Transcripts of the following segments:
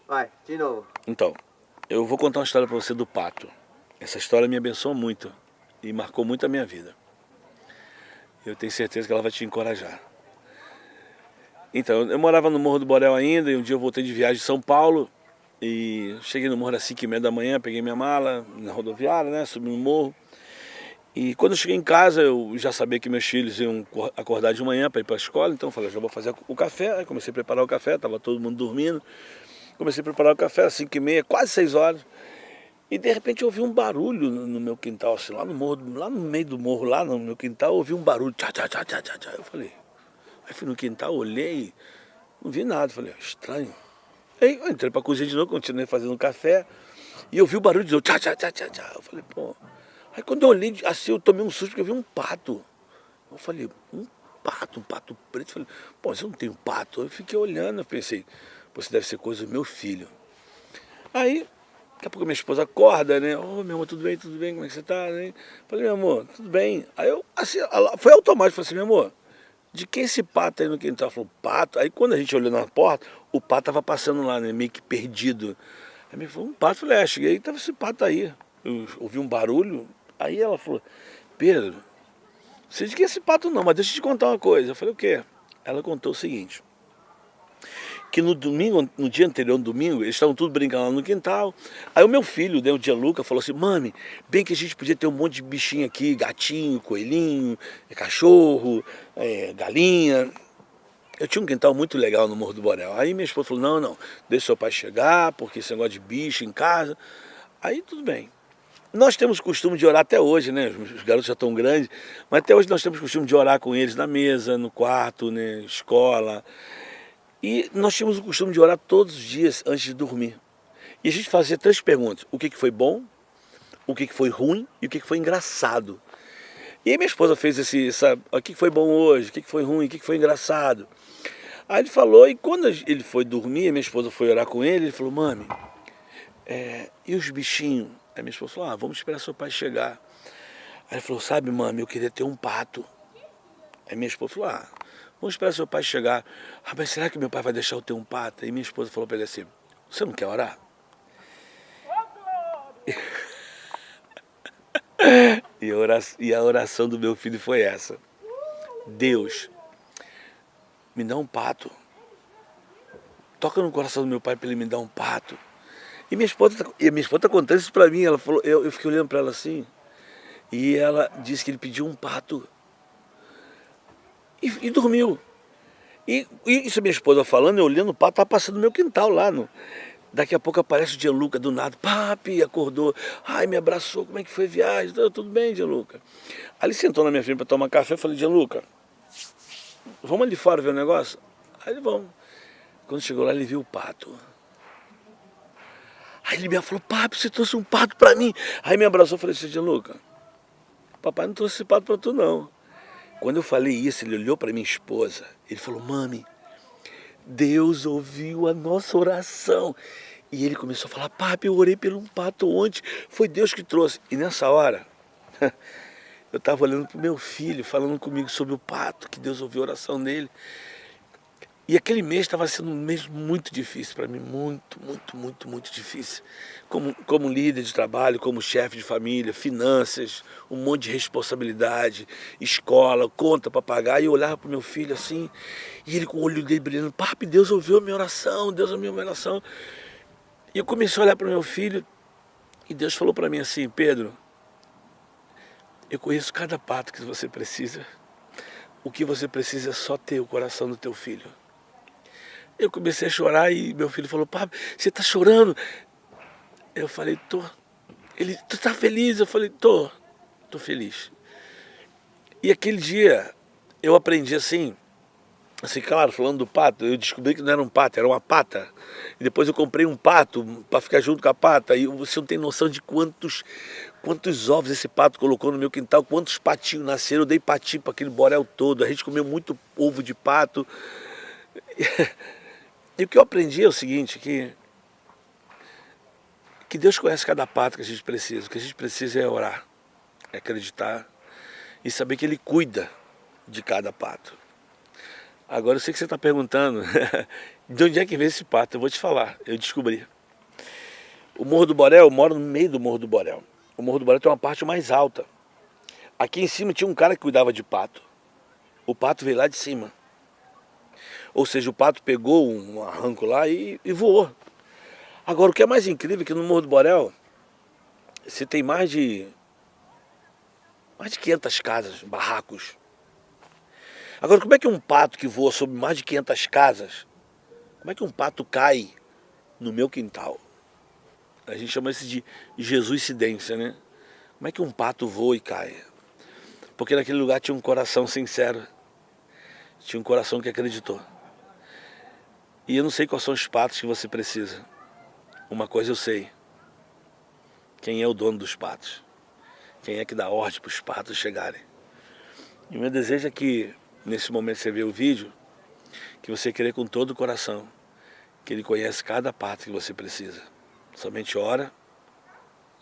Vai, de novo. Então, eu vou contar uma história para você do pato. Essa história me abençoou muito e marcou muito a minha vida. Eu tenho certeza que ela vai te encorajar. Então, eu morava no Morro do Borel ainda e um dia eu voltei de viagem de São Paulo e cheguei no morro às 5h30 da manhã, peguei minha mala na rodoviária, né, subi no morro. E quando eu cheguei em casa, eu já sabia que meus filhos iam acordar de manhã para ir para a escola, então eu falei, já vou fazer o café. Aí comecei a preparar o café, estava todo mundo dormindo. Comecei a preparar o café às 5h30, quase 6 horas. E de repente eu ouvi um barulho no meu quintal, assim, lá no morro, lá no meio do morro, lá no meu quintal, eu ouvi um barulho, tchá, tchá, tchá, tchá, tchá, tchá. Eu falei, aí fui no quintal, olhei, não vi nada, falei, estranho. Aí eu entrei pra cozinha de novo, continuei fazendo café, e eu vi o barulho de novo, tchá, tchá, tchá, tchá, tchá. Eu falei, pô. Aí quando eu olhei assim, eu tomei um susto porque eu vi um pato. Eu falei, um pato preto. Eu falei, pô, mas eu não tenho pato. Eu fiquei olhando, eu pensei, pô, isso deve ser coisa do meu filho. Aí, daqui a pouco minha esposa acorda, né? Ô, meu amor, tudo bem, como é que você tá? Né? Falei, meu amor, tudo bem. Aí eu, assim, foi automático, falei assim, meu amor, de quem esse pato aí no quintal? Falou, pato? Aí quando a gente olhou na porta, o pato tava passando lá, né, meio que perdido. Aí me falou, um pato? Eu falei, cheguei, tava esse pato aí. Eu ouvi um barulho, aí ela falou, Pedro, não sei de que esse pato não, mas deixa eu te contar uma coisa. Eu falei, o quê? Ela contou o seguinte, que no domingo, no dia anterior, no domingo, eles estavam tudo brincando lá no quintal. Aí o meu filho, né, o Gianluca, falou assim, mami, bem que a gente podia ter um monte de bichinho aqui, gatinho, coelhinho, cachorro, galinha. Eu tinha um quintal muito legal no Morro do Borel. Aí minha esposa falou, não, não, deixa seu pai chegar, porque esse negócio de bicho em casa. Aí tudo bem. Nós temos costume de orar até hoje, né? Os garotos já estão grandes, mas até hoje nós temos costume de orar com eles na mesa, no quarto, né? Escola. E nós tínhamos o costume de orar todos os dias antes de dormir. E a gente fazia 3 perguntas: o que foi bom, o que foi ruim e o que foi engraçado. E aí minha esposa fez sabe, o que foi bom hoje, o que foi ruim, o que foi engraçado. Aí ele falou, e quando ele foi dormir, minha esposa foi orar com ele, ele falou, mami, e os bichinhos? Aí minha esposa falou, vamos esperar seu pai chegar. Aí ele falou, sabe, mami, eu queria ter um pato. Aí minha esposa falou, vamos esperar seu pai chegar. Mas será que meu pai vai deixar eu ter um pato? Aí minha esposa falou para ele assim, você não quer orar? E a oração do meu filho foi essa. Deus, me dá um pato. Toca no coração do meu pai para ele me dar um pato. E minha esposa tá contando isso para mim. Ela falou, eu fiquei olhando para ela assim. E ela disse que ele pediu um pato. E dormiu. E isso minha esposa falando, eu olhando o pato, tava passando no meu quintal lá. Daqui a pouco aparece o Gianluca do nada. Papi, acordou. Ai, me abraçou. Como é que foi a viagem? Tudo bem, Gianluca. Aí ele sentou na minha frente para tomar café. Eu falei, Gianluca, vamos ali fora ver o negócio? Aí ele, vamos. Quando chegou lá, ele viu o pato. Aí ele me falou, papi, você trouxe um pato para mim. Aí me abraçou e falei assim, Gianluca, papai não trouxe esse pato para tu, não. Quando eu falei isso, ele olhou para minha esposa. Ele falou, mami, Deus ouviu a nossa oração. E ele começou a falar, papi, eu orei pelo um pato ontem, foi Deus que trouxe. E nessa hora, eu estava olhando para o meu filho, falando comigo sobre o pato, que Deus ouviu a oração dele. E aquele mês estava sendo um mês muito difícil para mim, muito, muito, muito, muito difícil. Como líder de trabalho, como chefe de família, finanças, um monte de responsabilidade, escola, conta para pagar. E eu olhava para o meu filho assim, e ele com o olho dele brilhando, papi, Deus ouviu a minha oração, Deus ouviu a minha oração. E eu comecei a olhar para o meu filho, e Deus falou para mim assim, Pedro, eu conheço cada pato que você precisa. O que você precisa é só ter o coração do teu filho. Eu comecei a chorar e meu filho falou, papi, você tá chorando? Eu falei, tô. Ele, tu tá feliz? Eu falei, tô feliz. E aquele dia eu aprendi assim, claro, falando do pato, eu descobri que não era um pato, era uma pata. E depois eu comprei um pato para ficar junto com a pata. E você não tem noção de quantos ovos esse pato colocou no meu quintal, quantos patinhos nasceram. Eu dei patinho para aquele borel todo. A gente comeu muito ovo de pato. E o que eu aprendi é o seguinte, que Deus conhece cada pato que a gente precisa. O que a gente precisa é orar, é acreditar e saber que Ele cuida de cada pato. Agora eu sei que você está perguntando, De onde é que veio esse pato? Eu vou te falar, eu descobri. O Morro do Borel, eu moro no meio do Morro do Borel. O Morro do Borel tem uma parte mais alta. Aqui em cima tinha um cara que cuidava de pato. O pato veio lá de cima. Ou seja, o pato pegou um arranco lá e voou. Agora, o que é mais incrível é que no Morro do Borel, você tem mais de 500 casas, barracos. Agora, como é que um pato que voa sobre mais de 500 casas, como é que um pato cai no meu quintal? A gente chama isso de Jesuicidência, né? Como é que um pato voa e cai? Porque naquele lugar tinha um coração sincero. Tinha um coração que acreditou. E eu não sei quais são os patos que você precisa. Uma coisa eu sei. Quem é o dono dos patos? Quem é que dá ordem para os patos chegarem? E o meu desejo é que, nesse momento que você vê o vídeo, que você crê com todo o coração que Ele conhece cada pato que você precisa. Somente ora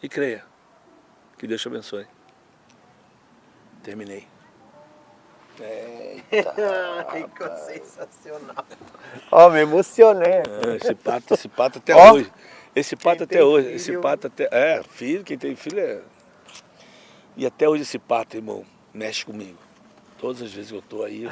e creia. Que Deus te abençoe. Terminei. Ficou sensacional. Ó, me emocionei. Esse pato até hoje. Esse pato até hoje. Filho. Esse pato até. É, filho, quem tem filho é. E até hoje esse pato, irmão, mexe comigo. Todas as vezes que eu tô aí.